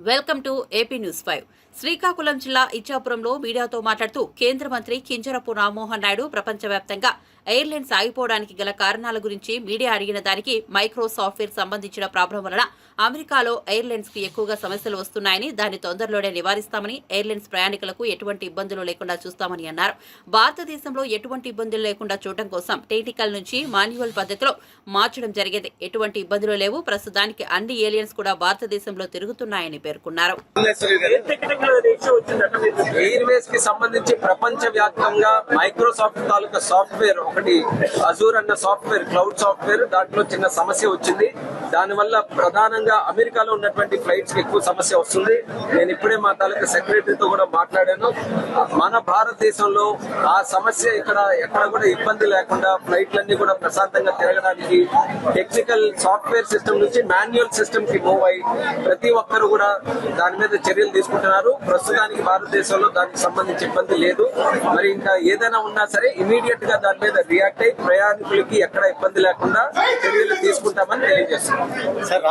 Welcome to AP news 5. Srikakulam జిల్లా ఇచ్చాపురంలో మీడియాతో మాట్లాడుతూ కేంద్ర మంత్రి కింజరపు రామ్మోహన్ నాయుడు ప్రపంచవ్యాప్తంగా ఎయిర్లైన్స్ ఆగిపోవడానికి గల కారణాల గురించి మీడియా అడిగిన దానికి మైక్రో సాఫ్ట్వేర్ సంబంధించిన ప్రాబ్లం వలన అమెరికాలో ఎయిర్లైన్స్ కి ఎక్కువగా సమస్యలు వస్తున్నాయని, దాన్ని తొందరలోనే నివారిస్తామని, ఎయిర్లైన్స్ ప్రయాణికులకు ఎటువంటి ఇబ్బందులు లేకుండా చూస్తామని అన్నారు. భారతదేశంలో ఎటువంటి ఇబ్బందులు లేకుండా చూడటం కోసం టెక్నికల్ నుంచి మాన్యువల్ పద్ధతిలో మార్చడం జరిగింది. ఎటువంటి ఇబ్బందులు లేవు. ప్రస్తుతానికి అన్ని ఏలియన్స్ కూడా భారతదేశంలో తిరుగుతున్నాయని పేర్కొన్నారు. ఎయిర్వేస్ కి సంబంధించి ప్రపంచ వ్యాప్తంగా మైక్రోసాఫ్ట్ తాలూకా సాఫ్ట్వేర్ ఒకటి అజూర్ అన్న సాఫ్ట్వేర్, క్లౌడ్ సాఫ్ట్వేర్, దాంట్లో చిన్న సమస్య వచ్చింది. దానివల్ల ప్రధానంగా అమెరికాలో ఉన్నటువంటి ఫ్లైట్స్ కి ఎక్కువ సమస్య వస్తుంది. నేను ఇప్పుడే మా తాలూకా సెక్రటరీతో కూడా మాట్లాడాను. మన భారతదేశంలో ఆ సమస్య ఎక్కడ కూడా ఇబ్బంది లేకుండా ఫ్లైట్లన్నీ కూడా ప్రశాంతంగా తిరగడానికి టెక్నికల్ సాఫ్ట్వేర్ సిస్టమ్ నుంచి మాన్యువల్ సిస్టమ్ కి మూవ్ అయ్యి ప్రతి ఒక్కరు కూడా దాని మీద చర్యలు తీసుకుంటున్నారు. ప్రస్తుతానికి భారతదేశంలో దానికి సంబంధించి ఇబ్బంది లేదు. మరి ఇంకా ఏదైనా ఉన్నా సరే ఇమీడియట్ గా దాని మీద రియాక్ట్ అయ్యి ప్రయాణికులకి ఎక్కడ ఇబ్బంది లేకుండా చర్యలు తీసుకుంటామని తెలియజేస్తున్నాం.